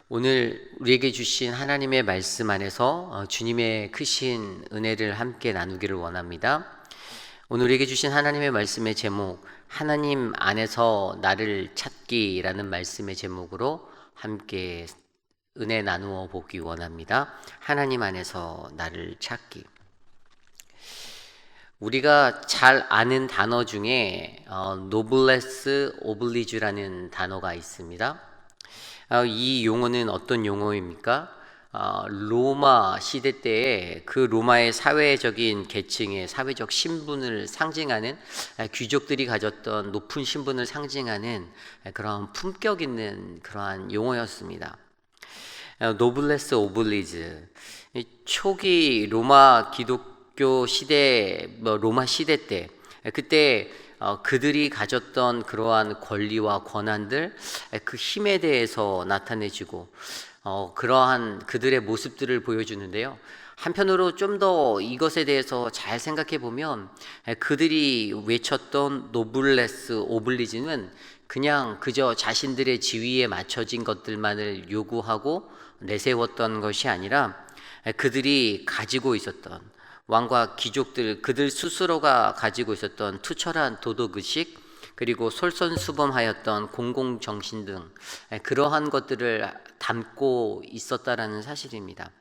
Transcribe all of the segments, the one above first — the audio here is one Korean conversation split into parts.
오늘 우리에게 주신 하나님의 말씀 안에서 주님의 크신 은혜를 함께 나누기를 원합니다. 오늘 우리에게 주신 하나님의 말씀의 제목, 하나님 안에서 나를 찾기라는 말씀의 제목으로 함께 은혜 나누어 보기 원합니다. 하나님 안에서 나를 찾기. 우리가 잘 아는 단어 중에 노블레스 오블리주라는 단어가 있습니다. 이 용어는 어떤 용어입니까? 로마 시대 때에 그 로마의 사회적인 계층의 사회적 신분을 상징하는 귀족들이 가졌던 높은 신분을 상징하는 그런 품격 있는 그러한 용어였습니다. 노블레스 오블리즈, 초기 로마 기독교 시대, 로마 시대 때 그때 그들이 가졌던 그러한 권리와 권한들, 그 힘에 대해서 나타내주고 그러한 그들의 모습들을 보여주는데요. 한편으로 좀 더 이것에 대해서 잘 생각해 보면 그들이 외쳤던 노블레스 오블리지는 그냥 그저 자신들의 지위에 맞춰진 것들만을 요구하고 내세웠던 것이 아니라 그들이 가지고 있었던 왕과 귀족들, 그들 스스로가 가지고 있었던 투철한 도덕의식, 그리고 솔선수범하였던 공공정신 등 그러한 것들을 담고 있었다라는 사실입니다.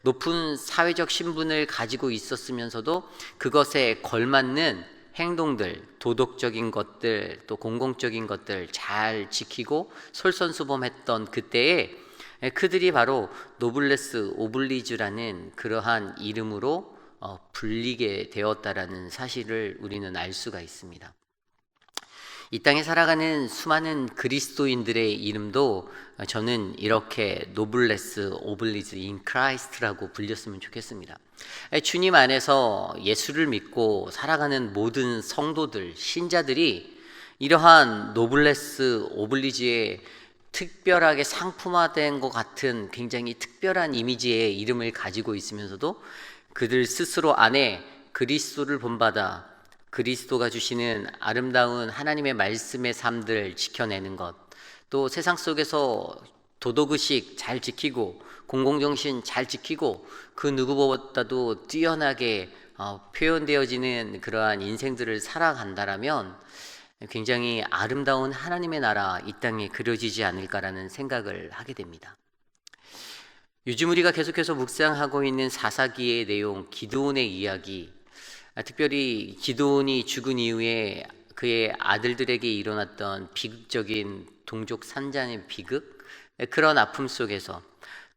높은 사회적 신분을 가지고 있었으면서도 그것에 걸맞는 행동들, 도덕적인 것들, 또 공공적인 것들 잘 지키고 솔선수범했던 그때에 그들이 바로 노블레스 오블리주라는 그러한 이름으로 불리게 되었다라는 사실을 우리는 알 수가 있습니다. 이 땅에 살아가는 수많은 그리스도인들의 이름도 저는 이렇게 노블레스 오블리즈 인 크라이스트라고 불렸으면 좋겠습니다. 주님 안에서 예수를 믿고 살아가는 모든 성도들, 신자들이 이러한 노블레스 오블리즈의 특별하게 상품화된 것 같은 굉장히 특별한 이미지의 이름을 가지고 있으면서도 그들 스스로 안에 그리스도를 본받아 그리스도가 주시는 아름다운 하나님의 말씀의 삶들 지켜내는 것, 또 세상 속에서 도덕의식 잘 지키고 공공정신 잘 지키고 그 누구보다도 뛰어나게 표현되어지는 그러한 인생들을 살아간다라면 굉장히 아름다운 하나님의 나라 이 땅에 그려지지 않을까라는 생각을 하게 됩니다. 요즘 우리가 계속해서 묵상하고 있는 사사기의 내용, 기드온의 이야기, 특별히 기드온이 죽은 이후에 그의 아들들에게 일어났던 비극적인 동족 산잔의 비극, 그런 아픔 속에서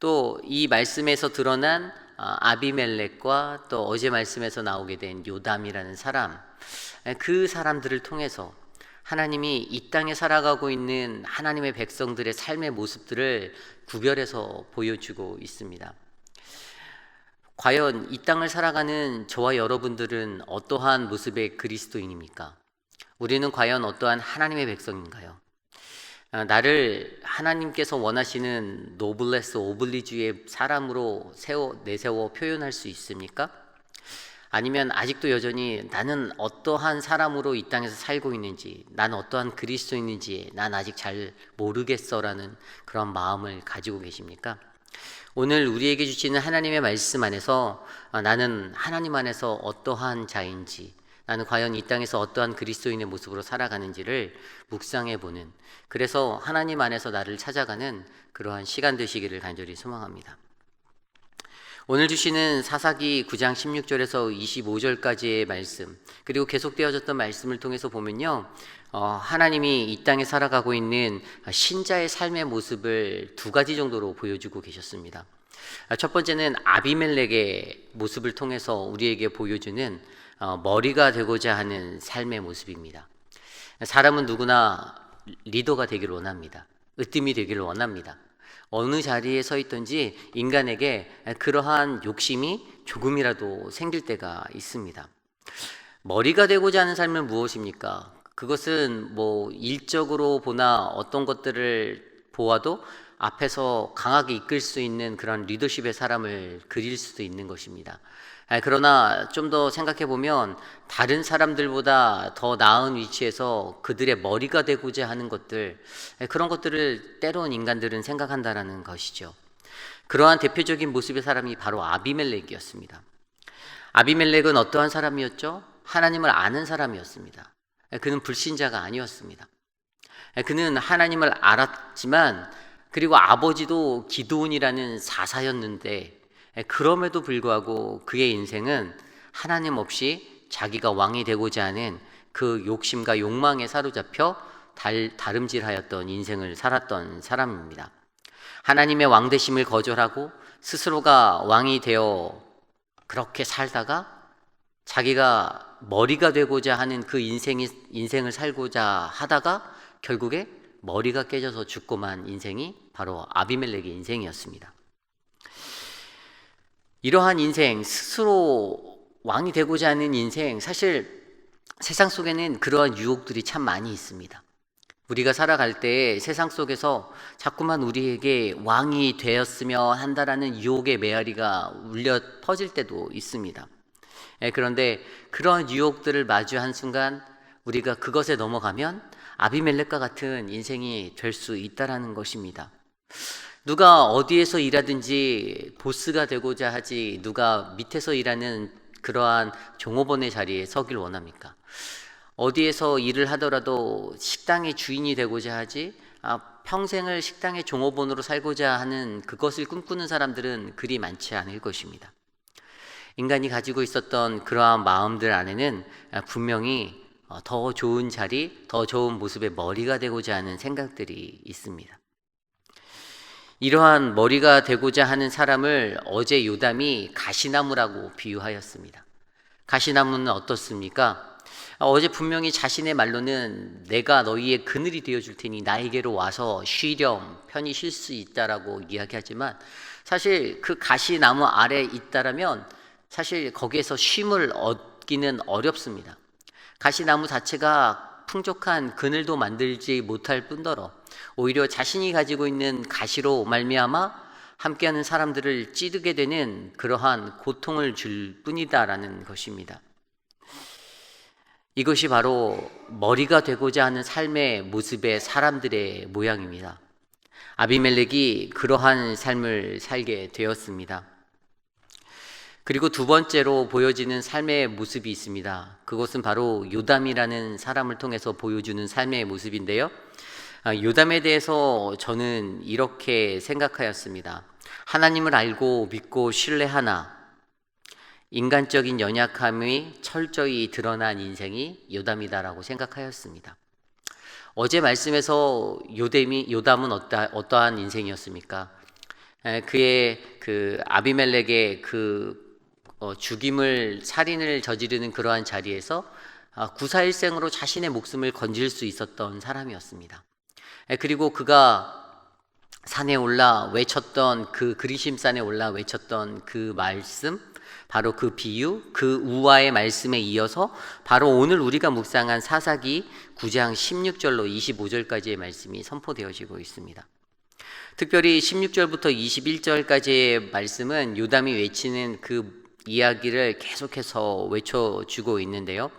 또 이 말씀에서 드러난 아비멜렉과 또 어제 말씀에서 나오게 된 요담이라는 사람, 그 사람들을 통해서 하나님이 이 땅에 살아가고 있는 하나님의 백성들의 삶의 모습들을 구별해서 보여주고 있습니다. 과연 이 땅을 살아가는 저와 여러분들은 어떠한 모습의 그리스도인입니까? 우리는 과연 어떠한 하나님의 백성인가요? 나를 하나님께서 원하시는 노블레스 오블리주의 사람으로 내세워 표현할 수 있습니까? 아니면 아직도 여전히 나는 어떠한 사람으로 이 땅에서 살고 있는지, 난 어떠한 그리스도인인지 난 아직 잘 모르겠어라는 그런 마음을 가지고 계십니까? 오늘 우리에게 주시는 하나님의 말씀 안에서 나는 하나님 안에서 어떠한 자인지, 나는 과연 이 땅에서 어떠한 그리스도인의 모습으로 살아가는지를 묵상해보는, 그래서 하나님 안에서 나를 찾아가는 그러한 시간 되시기를 간절히 소망합니다. 오늘 주시는 사사기 9장 16절에서 25절까지의 말씀, 그리고 계속되어졌던 말씀을 통해서 보면요, 하나님이 이 땅에 살아가고 있는 신자의 삶의 모습을 두 가지 정도로 보여주고 계셨습니다. 첫 번째는 아비멜렉의 모습을 통해서 우리에게 보여주는 머리가 되고자 하는 삶의 모습입니다. 사람은 누구나 리더가 되기를 원합니다. 으뜸이 되기를 원합니다. 어느 자리에 서 있든지 인간에게 그러한 욕심이 조금이라도 생길 때가 있습니다. 머리가 되고자 하는 삶은 무엇입니까? 그것은 일적으로 보나 어떤 것들을 보아도 앞에서 강하게 이끌 수 있는 그런 리더십의 사람을 그릴 수도 있는 것입니다. 그러나 좀 더 생각해 보면 다른 사람들보다 더 나은 위치에서 그들의 머리가 되고자 하는 것들, 그런 것들을 때로는 인간들은 생각한다라는 것이죠. 그러한 대표적인 모습의 사람이 바로 아비멜렉이었습니다. 아비멜렉은 어떠한 사람이었죠? 하나님을 아는 사람이었습니다. 그는 불신자가 아니었습니다. 그는 하나님을 알았지만, 그리고 아버지도 기드온이라는 사사였는데, 그럼에도 불구하고 그의 인생은 하나님 없이 자기가 왕이 되고자 하는 그 욕심과 욕망에 사로잡혀 다름질하였던 인생을 살았던 사람입니다. 하나님의 왕되심을 거절하고 스스로가 왕이 되어 그렇게 살다가 자기가 머리가 되고자 하는 그 인생을 살고자 하다가 결국에 머리가 깨져서 죽고만 인생이 바로 아비멜렉의 인생이었습니다. 이러한 인생, 스스로 왕이 되고자 하는 인생, 사실 세상 속에는 그러한 유혹들이 참 많이 있습니다. 우리가 살아갈 때 세상 속에서 자꾸만 우리에게 왕이 되었으면 한다라는 유혹의 메아리가 울려 퍼질 때도 있습니다. 그런데 그런 유혹들을 마주한 순간 우리가 그것에 넘어가면 아비멜렉과 같은 인생이 될 수 있다라는 것입니다. 누가 어디에서 일하든지 보스가 되고자 하지 누가 밑에서 일하는 그러한 종업원의 자리에 서길 원합니까? 어디에서 일을 하더라도 식당의 주인이 되고자 하지 평생을 식당의 종업원으로 살고자 하는 그것을 꿈꾸는 사람들은 그리 많지 않을 것입니다. 인간이 가지고 있었던 그러한 마음들 안에는 분명히 더 좋은 자리, 더 좋은 모습의 머리가 되고자 하는 생각들이 있습니다. 이러한 머리가 되고자 하는 사람을 어제 요담이 가시나무라고 비유하였습니다. 가시나무는 어떻습니까? 어제 분명히 자신의 말로는 내가 너희의 그늘이 되어줄 테니 나에게로 와서 쉬렴, 편히 쉴 수 있다라고 이야기하지만 사실 그 가시나무 아래에 있다라면 사실 거기에서 쉼을 얻기는 어렵습니다. 가시나무 자체가 풍족한 그늘도 만들지 못할 뿐더러 오히려 자신이 가지고 있는 가시로 말미암아 함께하는 사람들을 찌르게 되는 그러한 고통을 줄 뿐이다라는 것입니다. 이것이 바로 머리가 되고자 하는 삶의 모습의 사람들의 모양입니다. 아비멜렉이 그러한 삶을 살게 되었습니다. 그리고 두 번째로 보여지는 삶의 모습이 있습니다. 그것은 바로 요담이라는 사람을 통해서 보여주는 삶의 모습인데요. 요담에 대해서 저는 이렇게 생각하였습니다. 하나님을 알고 믿고 신뢰하나 인간적인 연약함이 철저히 드러난 인생이 요담이다라고 생각하였습니다. 어제 말씀에서 요담은 어떠한 인생이었습니까? 그의 아비멜렉의 죽임을 살인을 저지르는 그러한 자리에서 구사일생으로 자신의 목숨을 건질 수 있었던 사람이었습니다. 그리고 그가 산에 올라 외쳤던 그 그리심산에 올라 외쳤던 그 말씀, 바로 그 비유, 그 우화의 말씀에 이어서 바로 오늘 우리가 묵상한 사사기 9장 16절로 25절까지의 말씀이 선포되어지고 있습니다. 특별히 16절부터 21절까지의 말씀은 요담이 외치는 그 이야기를 계속해서 외쳐주고 있는데요.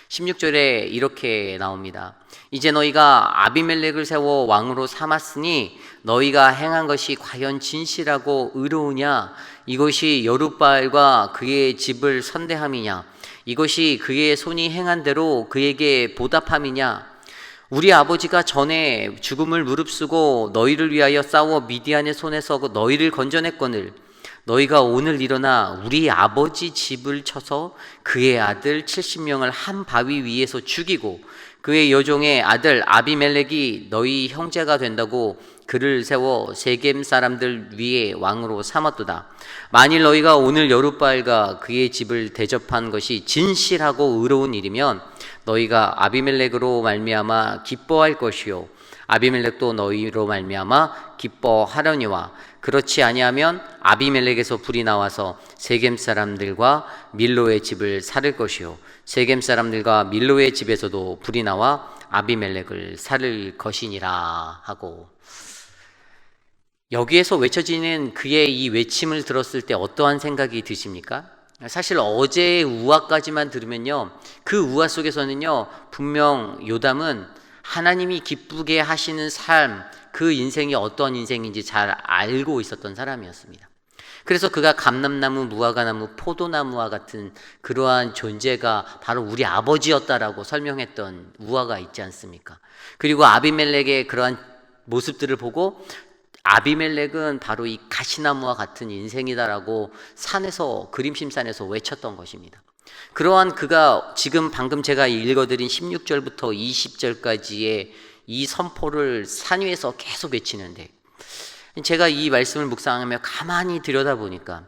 16절에 이렇게 나옵니다. 이제 너희가 아비멜렉을 세워 왕으로 삼았으니 너희가 행한 것이 과연 진실하고 의로우냐? 이것이 여룻바알과 그의 집을 선대함이냐? 이것이 그의 손이 행한 대로 그에게 보답함이냐? 우리 아버지가 전에 죽음을 무릅쓰고 너희를 위하여 싸워 미디안의 손에서 너희를 건져냈거늘 너희가 오늘 일어나 우리 아버지 집을 쳐서 그의 아들 70명을 한 바위 위에서 죽이고 그의 여종의 아들 아비멜렉이 너희 형제가 된다고 그를 세워 세겜 사람들 위에 왕으로 삼았도다. 만일 너희가 오늘 여룻바알과 그의 집을 대접한 것이 진실하고 의로운 일이면 너희가 아비멜렉으로 말미암아 기뻐할 것이요 아비멜렉도 너희로 말미암아 기뻐하려니와 그렇지 아니하면 아비멜렉에서 불이 나와서 세겜 사람들과 밀로의 집을 살을 것이요 세겜 사람들과 밀로의 집에서도 불이 나와 아비멜렉을 살을 것이니라 하고, 여기에서 외쳐지는 그의 이 외침을 들었을 때 어떠한 생각이 드십니까? 사실 어제의 우화까지만 들으면요, 그 우화 속에서는요, 분명 요담은 하나님이 기쁘게 하시는 삶, 그 인생이 어떤 인생인지 잘 알고 있었던 사람이었습니다. 그래서 그가 감람나무, 무화과나무, 포도나무와 같은 그러한 존재가 바로 우리 아버지였다라고 설명했던 우화가 있지 않습니까? 그리고 아비멜렉의 그러한 모습들을 보고 아비멜렉은 바로 이 가시나무와 같은 인생이다라고 산에서, 그림심산에서 외쳤던 것입니다. 그러한 그가 지금 방금 제가 읽어드린 16절부터 20절까지의 이 선포를 산 위에서 계속 외치는데, 제가 이 말씀을 묵상하며 가만히 들여다보니까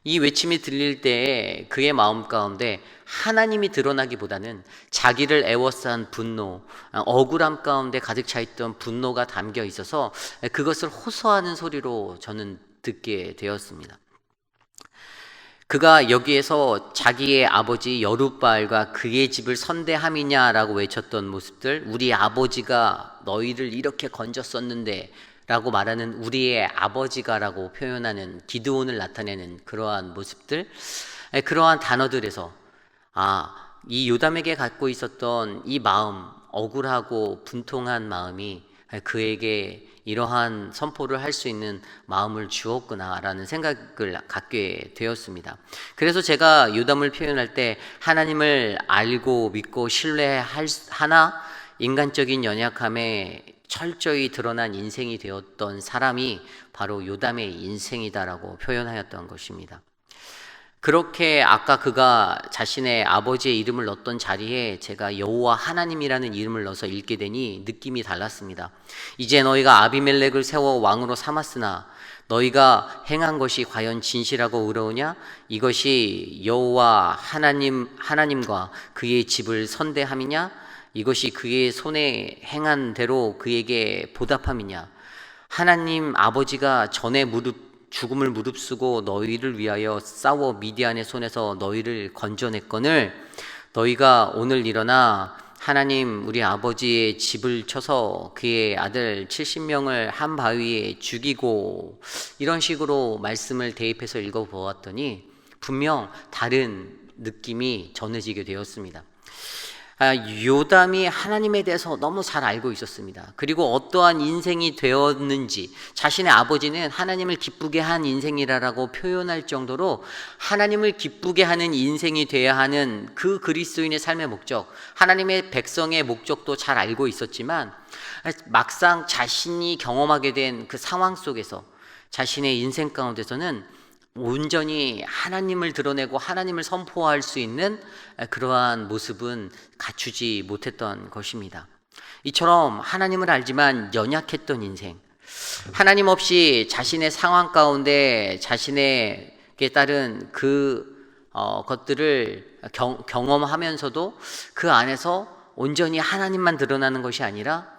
이 외침이 들릴 때에 그의 마음 가운데 하나님이 드러나기보다는 자기를 애워싼 분노, 억울함 가운데 가득 차 있던 분노가 담겨 있어서 그것을 호소하는 소리로 저는 듣게 되었습니다. 그가 여기에서 자기의 아버지 여룻바알과 그의 집을 선대함이냐라고 외쳤던 모습들, 우리 아버지가 너희를 이렇게 건졌었는데 라고 말하는 우리의 아버지가라고 표현하는 기드온을 나타내는 그러한 모습들, 그러한 단어들에서 이 요담에게 갖고 있었던 이 마음, 억울하고 분통한 마음이 그에게 이러한 선포를 할 수 있는 마음을 주었구나라는 생각을 갖게 되었습니다. 그래서 제가 요담을 표현할 때 하나님을 알고 믿고 신뢰하나 인간적인 연약함에 철저히 드러난 인생이 되었던 사람이 바로 요담의 인생이다라고 표현하였던 것입니다. 그렇게 아까 그가 자신의 아버지의 이름을 넣었던 자리에 제가 여호와 하나님이라는 이름을 넣어서 읽게 되니 느낌이 달랐습니다. 이제 너희가 아비멜렉을 세워 왕으로 삼았으나 너희가 행한 것이 과연 진실하고 의로우냐? 이것이 여호와 하나님과 그의 집을 선대함이냐? 이것이 그의 손에 행한 대로 그에게 보답함이냐? 하나님 아버지가 전에 죽음을 무릅쓰고 너희를 위하여 싸워 미디안의 손에서 너희를 건져냈거늘 너희가 오늘 일어나 하나님 우리 아버지의 집을 쳐서 그의 아들 70명을 한 바위에 죽이고, 이런 식으로 말씀을 대입해서 읽어보았더니 분명 다른 느낌이 전해지게 되었습니다. 요담이 하나님에 대해서 너무 잘 알고 있었습니다. 그리고 어떠한 인생이 되었는지, 자신의 아버지는 하나님을 기쁘게 한 인생이라고 표현할 정도로 하나님을 기쁘게 하는 인생이 되어야 하는 그 그리스도인의 삶의 목적, 하나님의 백성의 목적도 잘 알고 있었지만 막상 자신이 경험하게 된 그 상황 속에서 자신의 인생 가운데서는 온전히 하나님을 드러내고 하나님을 선포할 수 있는 그러한 모습은 갖추지 못했던 것입니다. 이처럼 하나님을 알지만 연약했던 인생, 하나님 없이 자신의 상황 가운데 자신에게 따른 것들을 경험하면서도 그 안에서 온전히 하나님만 드러나는 것이 아니라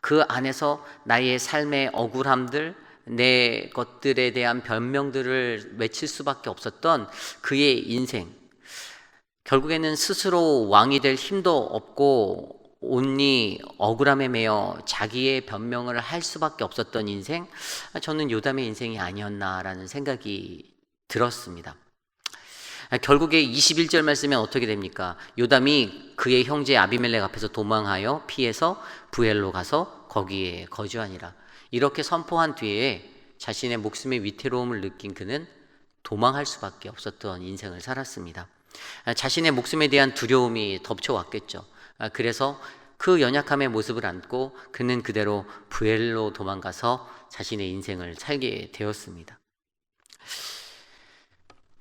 그 안에서 나의 삶의 억울함들, 내 것들에 대한 변명들을 외칠 수밖에 없었던 그의 인생, 결국에는 스스로 왕이 될 힘도 없고 온리 억울함에 매여 자기의 변명을 할 수밖에 없었던 인생, 저는 요담의 인생이 아니었나라는 생각이 들었습니다. 결국에 21절 말씀에 어떻게 됩니까? 요담이 그의 형제 아비멜렉 앞에서 도망하여 피해서 부엘로 가서 거기에 거주하니라. 이렇게 선포한 뒤에 자신의 목숨의 위태로움을 느낀 그는 도망할 수밖에 없었던 인생을 살았습니다. 자신의 목숨에 대한 두려움이 덮쳐왔겠죠. 그래서 그 연약함의 모습을 안고 그는 그대로 부엘로 도망가서 자신의 인생을 살게 되었습니다.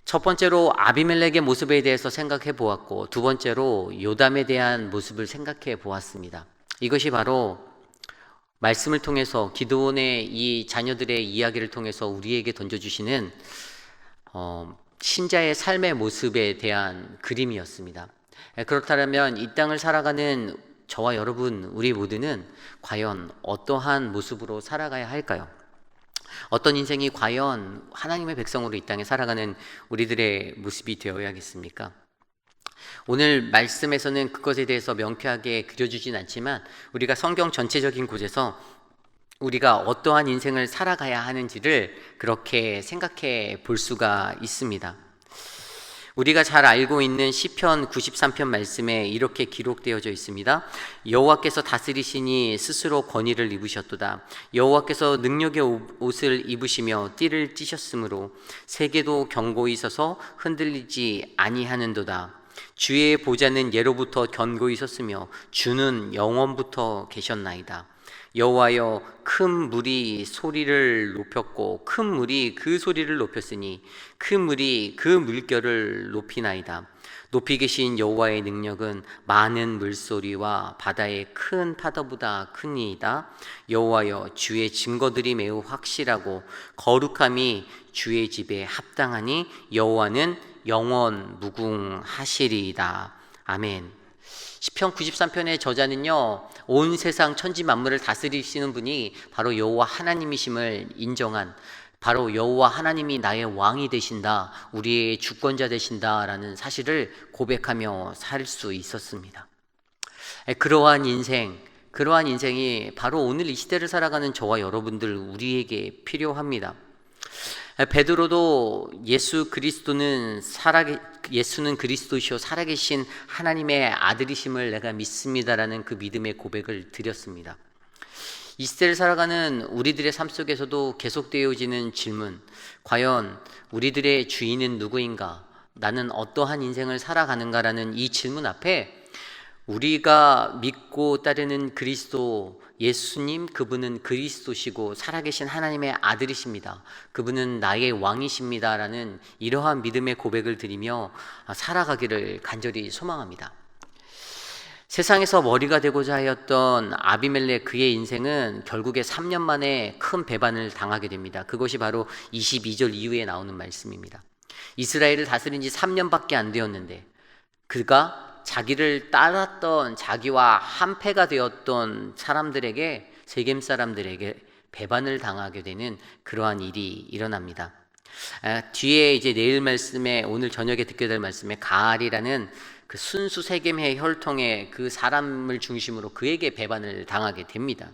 첫 번째로 아비멜렉의 모습에 대해서 생각해 보았고, 두 번째로 요담에 대한 모습을 생각해 보았습니다. 이것이 바로 말씀을 통해서 기드온의 이 자녀들의 이야기를 통해서 우리에게 던져주시는 신자의 삶의 모습에 대한 그림이었습니다. 그렇다면 이 땅을 살아가는 저와 여러분, 우리 모두는 과연 어떠한 모습으로 살아가야 할까요? 어떤 인생이 과연 하나님의 백성으로 이 땅에 살아가는 우리들의 모습이 되어야겠습니까? 오늘 말씀에서는 그것에 대해서 명쾌하게 그려주진 않지만 우리가 성경 전체적인 곳에서 우리가 어떠한 인생을 살아가야 하는지를 그렇게 생각해 볼 수가 있습니다. 우리가 잘 알고 있는 시편 93편 말씀에 이렇게 기록되어져 있습니다. 여호와께서 다스리시니 스스로 권위를 입으셨도다. 여호와께서 능력의 옷을 입으시며 띠를 띠셨으므로 세계도 견고히 서서 흔들리지 아니하는도다. 주의 보좌는 예로부터 견고히 섰으며 주는 영원부터 계셨나이다. 여호와여, 큰 물이 소리를 높였고 큰 물이 그 소리를 높였으니 큰 물이 그 물결을 높이나이다. 높이 계신 여호와의 능력은 많은 물소리와 바다의 큰 파도보다 크니이다. 여호와여, 주의 증거들이 매우 확실하고 거룩함이 주의 집에 합당하니 여호와는 영원 무궁하시리이다. 아멘. 시편 93편의 저자는요, 온 세상 천지 만물을 다스리시는 분이 바로 여호와 하나님이심을 인정한, 바로 여호와 하나님이 나의 왕이 되신다, 우리의 주권자 되신다라는 사실을 고백하며 살 수 있었습니다. 그러한 인생이 바로 오늘 이 시대를 살아가는 저와 여러분들, 우리에게 필요합니다. 베드로도 예수는 그리스도시요 살아계신 하나님의 아들이심을 내가 믿습니다라는 그 믿음의 고백을 드렸습니다. 이 시대를 살아가는 우리들의 삶 속에서도 계속되어지는 질문, 과연 우리들의 주인은 누구인가? 나는 어떠한 인생을 살아가는가라는 이 질문 앞에 우리가 믿고 따르는 그리스도 예수님, 그분은 그리스도시고 살아계신 하나님의 아들이십니다. 그분은 나의 왕이십니다 라는 이러한 믿음의 고백을 드리며 살아가기를 간절히 소망합니다. 세상에서 머리가 되고자 하였던 아비멜렉, 그의 인생은 결국에 3년 만에 큰 배반을 당하게 됩니다. 그것이 바로 22절 이후에 나오는 말씀입니다. 이스라엘을 다스린 지 3년밖에 안 되었는데 그가 자기를 따랐던, 자기와 한패가 되었던 사람들에게, 세겜 사람들에게 배반을 당하게 되는 그러한 일이 일어납니다. 뒤에 이제 내일 말씀에, 오늘 저녁에 듣게 될 말씀에 가알이라는 그 순수 세겜의 혈통의 그 사람을 중심으로 그에게 배반을 당하게 됩니다.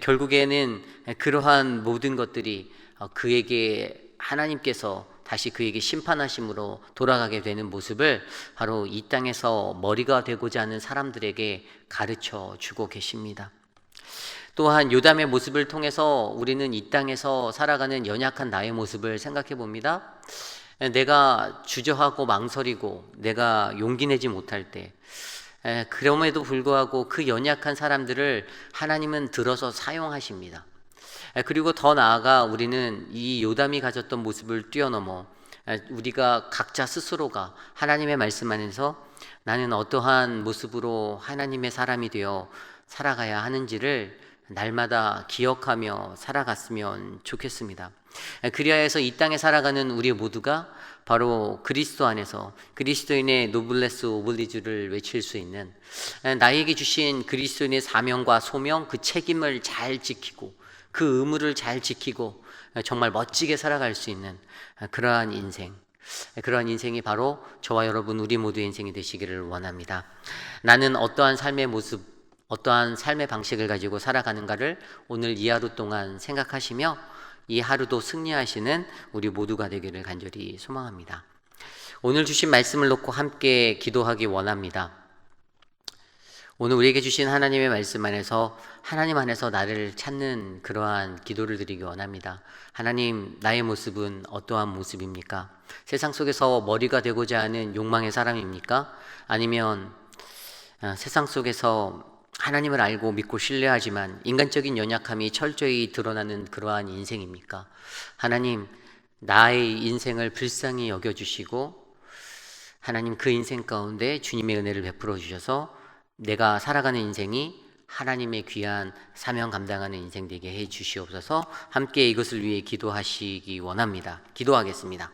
결국에는 그러한 모든 것들이 그에게 하나님께서 다시 그에게 심판하심으로 돌아가게 되는 모습을 바로 이 땅에서 머리가 되고자 하는 사람들에게 가르쳐 주고 계십니다. 또한 요담의 모습을 통해서 우리는 이 땅에서 살아가는 연약한 나의 모습을 생각해 봅니다. 내가 주저하고 망설이고 내가 용기 내지 못할 때, 그럼에도 불구하고 그 연약한 사람들을 하나님은 들어서 사용하십니다. 그리고 더 나아가 우리는 이 요담이 가졌던 모습을 뛰어넘어 우리가 각자 스스로가 하나님의 말씀 안에서 나는 어떠한 모습으로 하나님의 사람이 되어 살아가야 하는지를 날마다 기억하며 살아갔으면 좋겠습니다. 그리하여서 이 땅에 살아가는 우리 모두가 바로 그리스도 안에서 그리스도인의 노블레스 오블리주를 외칠 수 있는, 나에게 주신 그리스도인의 사명과 소명, 그 책임을 잘 지키고 그 의무를 잘 지키고 정말 멋지게 살아갈 수 있는 그러한 인생이 바로 저와 여러분 우리 모두의 인생이 되시기를 원합니다. 나는 어떠한 삶의 모습, 어떠한 삶의 방식을 가지고 살아가는가를 오늘 이 하루 동안 생각하시며 이 하루도 승리하시는 우리 모두가 되기를 간절히 소망합니다. 오늘 주신 말씀을 놓고 함께 기도하기 원합니다. 오늘 우리에게 주신 하나님의 말씀 안에서 하나님 안에서 나를 찾는 그러한 기도를 드리기 원합니다. 하나님, 나의 모습은 어떠한 모습입니까? 세상 속에서 머리가 되고자 하는 욕망의 사람입니까? 아니면 세상 속에서 하나님을 알고 믿고 신뢰하지만 인간적인 연약함이 철저히 드러나는 그러한 인생입니까? 하나님, 나의 인생을 불쌍히 여겨주시고 하나님, 그 인생 가운데 주님의 은혜를 베풀어 주셔서 내가 살아가는 인생이 하나님의 귀한 사명 감당하는 인생 되게 해 주시옵소서. 함께 이것을 위해 기도하시기 원합니다. 기도하겠습니다.